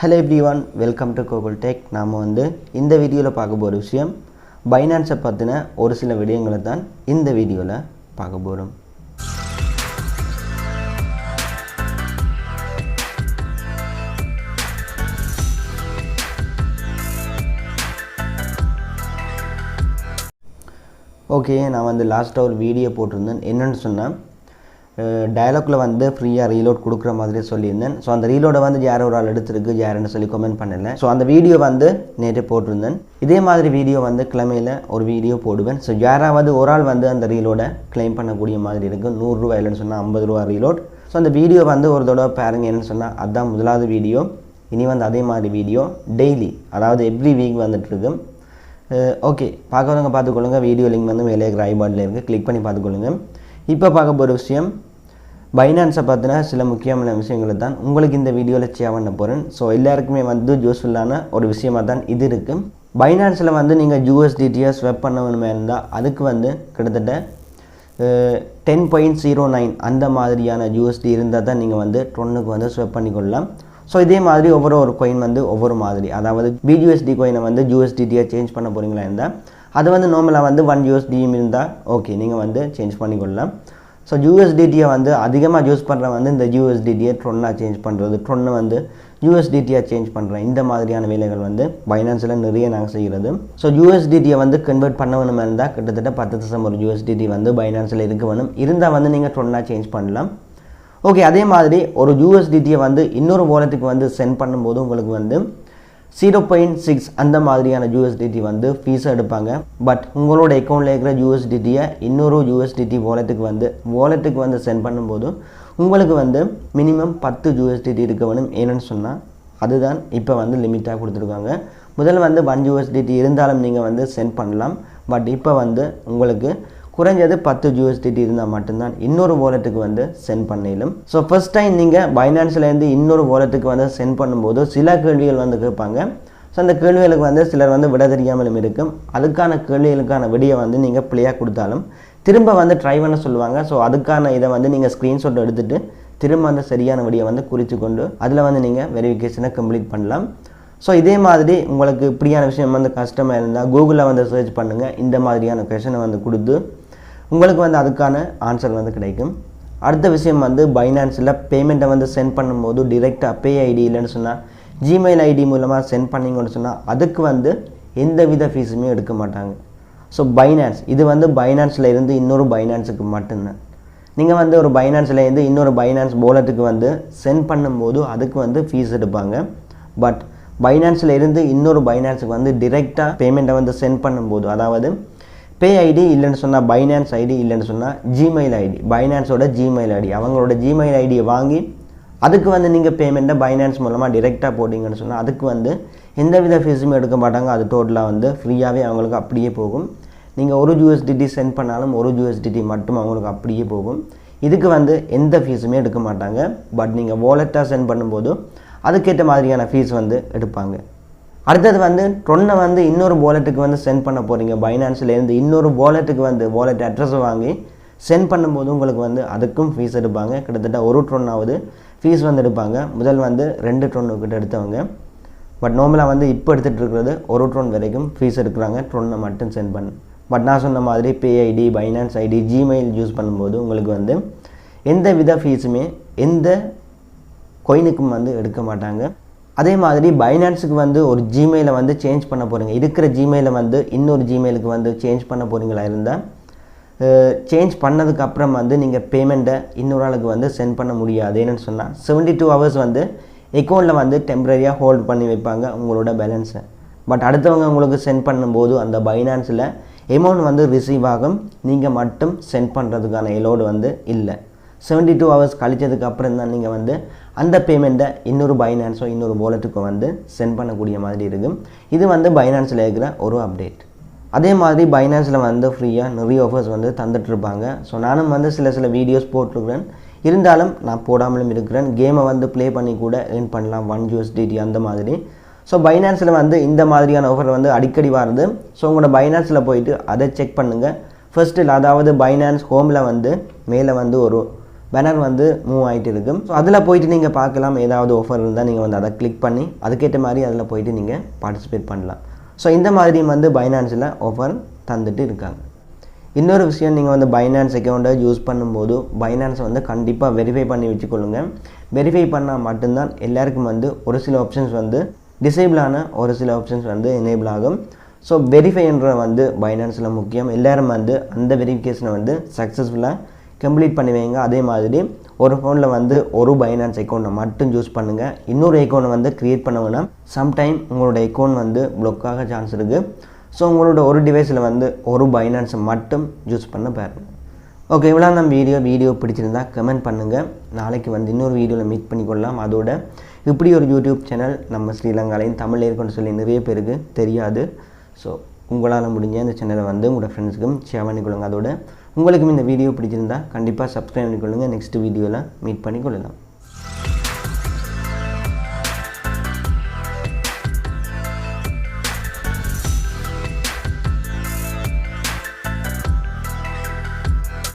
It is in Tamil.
Hello everyone, welcome to Kokul Tech. நாம இந்த வீடியோல பார்க்க போற விஷயம் Binance பத்தின ஒரு சில விடயங்களை தான் இந்த வீடியோல பார்க்க போறோம். ஓகே, நான் லாஸ்ட்டாக ஒரு வீடியோ போட்டிருந்தேன். என்னன்னு சொன்னால் டயலாக்ல ஃப்ரீயாக ரீலோட் கொடுக்குற மாதிரி சொல்லியிருந்தேன். ஸோ அந்த ரீலோடை யார் ஒரு ஆள் எடுத்துருக்கு யாருன்னு சொல்லி கமெண்ட் பண்ணலை. ஸோ அந்த வீடியோ நேற்றே போட்டிருந்தேன். இதே மாதிரி வீடியோ கிழமையில் ஒரு வீடியோ போடுவேன். ஸோ யாராவது ஒரு ஆள் அந்த ரீலோடை கிளைம் பண்ணக்கூடிய மாதிரி இருக்குது. 100 ரூபா இல்லைன்னு சொன்னால் 50 ரூபா ரீலோட். ஸோ அந்த வீடியோ ஒரு தடவை பாருங்க. என்னன்னு சொன்னால் அதுதான் முதலாவது வீடியோ. இனி அதே மாதிரி வீடியோ டெய்லி, அதாவது எவ்ரி வீக் வந்துட்டுருக்கு. ஓகே, பார்க்குறவங்க பார்த்துக்கொள்ளுங்க. வீடியோ லிங்க் மேலே இருக்கிற ஐபாட்டில் இருக்குது, கிளிக் பண்ணி பார்த்துக்கொள்ளுங்க. இப்போ பார்க்க போகிற விஷயம் பைனான்ஸை பார்த்தினா சில முக்கியமான விஷயங்களை தான் உங்களுக்கு இந்த வீடியோவில் ஷேர் பண்ண போகிறேன். ஸோ எல்லாருக்குமே யூஸ்ஃபுல்லான ஒரு விஷயமாக தான் இது இருக்குது. பைனான்ஸில் நீங்கள் USDTயை ஸ்வெப் பண்ண வேணுமே இருந்தால் அதுக்கு கிட்டத்தட்ட 10.09 அந்த மாதிரியான USD இருந்தால் தான் நீங்கள் ட்ரொன்னுக்கு ஸ்வெப் பண்ணிக்கொள்ளலாம். ஸோ இதே மாதிரி ஒவ்வொரு காயின் ஒவ்வொரு மாதிரி, அதாவது BUSD காயினை USDTயை சேஞ்ச் பண்ண போகிறீங்களா இருந்தால் அது நார்மலாக 1 USD இருந்தால் ஓகே, நீங்கள் சேஞ்ச் பண்ணிக்கொள்ளலாம். ஸோ USDTயை அதிகமாக யூஸ் பண்ணுற இந்த USDTயை ட்ரொன்னாக சேஞ்ச் பண்ணுறது, ட்ரொன்னை USDTயாக சேஞ்ச் பண்ணுறேன், இந்த மாதிரியான வேலைகள் பைனான்ஸில் நிறைய நாங்கள் செய்கிறது. ஸோ USDTயை கன்வெர்ட் பண்ண வேணுமா இருந்தால் கிட்டத்தட்ட 10% USDT பைனான்ஸில் இருக்க வேணும். இருந்தால் நீங்கள் ட்ரொன்னாக சேஞ்ச் பண்ணலாம். ஓகே, அதே மாதிரி ஒரு USDTயை இன்னொரு வாலெட்டுக்கு சென்ட் பண்ணும்போது உங்களுக்கு 0.6 அந்த மாதிரியான USDT ஃபீஸை எடுப்பாங்க. பட் உங்களோட அக்கௌண்ட்டில் இருக்கிற USDTயை இன்னொரு USDT வாலெட்டுக்கு சென்ட் பண்ணும்போது உங்களுக்கு மினிமம் 10 USDT இருக்க வேணும். ஏன்னு சொன்னால் அதுதான் இப்போ லிமிட்டாக கொடுத்துருக்காங்க. முதல்ல 1 USDT இருந்தாலும் நீங்கள் சென்ட் பண்ணலாம். பட் இப்போ உங்களுக்கு குறைஞ்சது 10 USDT இருந்தால் மட்டும்தான் இன்னொரு வாலெட்டுக்கு சென்ட் பண்ணிடலாம். ஸோ ஃபர்ஸ்ட் டைம் நீங்கள் பைனான்ஸ்லேருந்து இன்னொரு வாலெட்டுக்கு சென்ட் பண்ணும்போது சில கேள்விகள் கேட்பாங்க. ஸோ அந்த கேள்விகளுக்கு சிலர் விட தெரியாமலும் இருக்கும். அதுக்கான கேள்விகளுக்கான விடையை நீங்கள் பிள்ளையாக கொடுத்தாலும் திரும்ப ட்ரை பண்ண சொல்லுவாங்க. ஸோ அதுக்கான இதை நீங்கள் ஸ்க்ரீன்ஷாட் எடுத்துகிட்டு திரும்ப சரியான விடையை குறித்து கொண்டு அதில் நீங்கள் வெரிஃபிகேஷனை கம்ப்ளீட் பண்ணலாம். ஸோ இதே மாதிரி உங்களுக்கு இப்படியான விஷயம் கஷ்டமாக இருந்தால் கூகுளில் சர்ச் பண்ணுங்கள். இந்த மாதிரியான கொஷனை கொடுத்து உங்களுக்கு அதுக்கான ஆன்சர் கிடைக்கும். அடுத்த விஷயம் பைனான்ஸில் பேமெண்ட்டை சென்ட் பண்ணும்போது டிரெக்டாக பே ஐடி இல்லைன்னு சொன்னால் ஜிமெயில் ஐடி மூலமாக சென்ட் பண்ணிங்கன்னு சொன்னால் அதுக்கு எந்த வித ஃபீஸுமே எடுக்க மாட்டாங்க. ஸோ பைனான்ஸ் இது பைனான்ஸில் இருந்து இன்னொரு பைனான்ஸுக்கு மட்டும்தான். நீங்கள் ஒரு பைனான்ஸில் இருந்து இன்னொரு பைனான்ஸ் வாலெட்டுக்கு சென்ட் பண்ணும்போது அதுக்கு ஃபீஸ் எடுப்பாங்க. பட் பைனான்ஸில் இருந்து இன்னொரு பைனான்ஸுக்கு டிரெக்டாக பேமெண்ட்டை சென்ட் பண்ணும்போது, அதாவது பே ஐடி இல்லைன்னு சொன்னால் பைனான்ஸ் ஐடி இல்லைன்னு சொன்னால் ஜிமெயில் ஐடி, பைனான்ஸோட ஜிமெயில் ஐடி, அவங்களோட ஜிமெயில் ஐடியை வாங்கி அதுக்கு நீங்கள் பேமெண்ட்டை பைனான்ஸ் மூலமாக டிரெக்டாக போட்டிங்கன்னு சொன்னால் அதுக்கு எந்த வித ஃபீஸுமே எடுக்க மாட்டாங்க. அது டோட்டலாக ஃப்ரீயாகவே அவங்களுக்கு அப்படியே போகும். நீங்கள் ஒரு USDT சென்ட் பண்ணாலும் ஒரு USDT மட்டும் அவங்களுக்கு அப்படியே போகும். இதுக்கு எந்த ஃபீஸுமே எடுக்க மாட்டாங்க. பட் நீங்கள் வாலெட்டாக சென்ட் பண்ணும்போது அதுக்கேற்ற மாதிரியான ஃபீஸ் எடுப்பாங்க. அடுத்தது ட்ரொன்னை இன்னொரு வாலெட்டுக்கு சென்ட் பண்ண போகிறீங்க. பைனான்ஸ்லேருந்து இன்னொரு வாலெட்டுக்கு வாலெட் அட்ரஸை வாங்கி சென்ட் பண்ணும்போது உங்களுக்கு அதுக்கும் ஃபீஸ் எடுப்பாங்க. கிட்டத்தட்ட ஒரு ட்ரொன்னாவது ஃபீஸ் எடுப்பாங்க. முதல் 2 ட்ரொன்னுக்கிட்ட எடுத்தவங்க. பட் நார்மலாக இப்போ எடுத்துகிட்டு இருக்கிறது ஒரு ட்ரொன் வரைக்கும் ஃபீஸ் எடுக்கிறாங்க ட்ரொன்னை மட்டும் சென்ட் பண்ண. பட் நான் சொன்ன மாதிரி pay ID, finance ID, Gmail use பண்ணும்போது உங்களுக்கு எந்த வித ஃபீஸுமே எந்த காயினுக்கும் எடுக்க மாட்டாங்க. அதே மாதிரி பைனான்ஸுக்கு ஒரு ஜிமெயிலை சேஞ்ச் பண்ண போகிறீங்க. இருக்கிற ஜிமெயிலை இன்னொரு ஜிமெயிலுக்கு சேஞ்ச் பண்ண போகிறீங்களா இருந்தால் சேஞ்ச் பண்ணதுக்கப்புறம் நீங்கள் பேமெண்ட்டை இன்னொரு ஆளுக்கு சென்ட் பண்ண முடியாது. என்னென்னு சொன்னால் 72 ஹவர்ஸ் அக்கௌண்ட்டில் டெம்பரரியாக ஹோல்ட் பண்ணி வைப்பாங்க உங்களோட பேலன்ஸை. பட் அடுத்தவங்க உங்களுக்கு சென்ட் பண்ணும்போது அந்த பைனான்ஸில் அமௌண்ட் ரிசீவ் ஆகும். நீங்கள் மட்டும் சென்ட் பண்ணுறதுக்கான எலோடு இல்லை. 72 ஹவர்ஸ் கழிச்சதுக்கு அப்புறம் தான் நீங்கள் அந்த பேமெண்ட்டை இன்னொரு பைனான்ஸோ இன்னொரு வாலெட்டுக்கு சென்ட் பண்ணக்கூடிய மாதிரி இருக்கும். இது பைனான்ஸில் இருக்கிற ஒரு அப்டேட். அதே மாதிரி பைனான்ஸில் ஃப்ரீயாக நிறைய ஆஃபர்ஸ் தந்துட்டுருப்பாங்க. ஸோ நானும் சில வீடியோஸ் போட்டிருக்கிறேன். இருந்தாலும் நான் போடாமலும் இருக்கிறேன். கேமை ப்ளே பண்ணி கூட ஏர்ன் பண்ணலாம் 1 USDT அந்த மாதிரி. ஸோ பைனான்ஸில் இந்த மாதிரியான ஆஃபர் அடிக்கடி வருது. ஸோ உங்களோட பைனான்ஸில் போயிட்டு அதை செக் பண்ணுங்கள். ஃபர்ஸ்ட்டில் அதாவது பைனான்ஸ் ஹோமில் மேலே ஒரு பேனர் வந்து மூவ் ஆகிட்டு இருக்கும். ஸோ அதில் போயிட்டு நீங்கள் பார்க்கலாம், ஏதாவது ஆஃபர் இருந்தால் நீங்கள் வந்து அதை கிளிக் பண்ணி அதுக்கேற்ற மாதிரி அதில் போயிட்டு நீங்கள் பார்ட்டிசிபேட் பண்ணலாம். ஸோ இந்த மாதிரி வந்து பைனான்ஸில் ஆஃபர் தந்துட்டு இருக்காங்க. இன்னொரு விஷயம், நீங்கள் வந்து பைனான்ஸ் அக்கௌண்ட்டை யூஸ் பண்ணும்போது பைனான்ஸை வந்து கண்டிப்பாக வெரிஃபை பண்ணி வச்சுக்கொள்ளுங்க. வெரிஃபை பண்ணால் மட்டும்தான் எல்லாருக்கும் வந்து ஒரு சில ஆப்ஷன்ஸ் வந்து டிசேபிள் ஆன ஒரு சில ஆப்ஷன்ஸ் வந்து எனேபிள் ஆகும். ஸோ வெரிஃபைன்ற வந்து பைனான்ஸில் முக்கியம். எல்லோரும் வந்து அந்த வெரிஃபிகேஷனை வந்து சக்ஸஸ்ஃபுல்லாக கம்ப்ளீட் பண்ணி வைங்க. அதே மாதிரி ஒரு ஃபோனில் வந்து ஒரு பைனான்ஸ் அக்கௌண்ட்டை மட்டும் யூஸ் பண்ணுங்கள். இன்னொரு அக்கௌண்ட்டை வந்து க்ரியேட் பண்ண வேணாம். சம்டைம் உங்களோட அக்கௌண்ட் வந்து ப்ளாக் ஆக சான்ஸ் இருக்குது. ஸோ உங்களோட ஒரு டிவைஸில் வந்து ஒரு பைனான்ஸை மட்டும் யூஸ் பண்ண பாருங்கள். ஓகே, இவ்வளோ நம்ம வீடியோ பிடிச்சிருந்தா கமெண்ட் பண்ணுங்கள். நாளைக்கு வந்து இன்னொரு வீடியோவில் மீட் பண்ணிக்கொள்ளலாம். அதோட இப்படி ஒரு யூடியூப் சேனல் நம்ம ஸ்ரீலங்காலையும் தமிழ் இருக்குன்னு சொல்லி நிறைய பேருக்கு தெரியாது. ஸோ உங்களால் முடிஞ்ச இந்த சேனலை வந்து உங்களோட ஃப்ரெண்ட்ஸுக்கும் ஷேர் பண்ணிக்கொள்ளுங்க. அதோட உங்களுக்கும் இந்த வீடியோ பிடிச்சிருந்தா கண்டிப்பாக சப்ஸ்கிரைப் பண்ணிக்கொள்ளுங்கள். நெக்ஸ்ட் வீடியோவில் மீட் பண்ணிக்கொள்ளலாம்.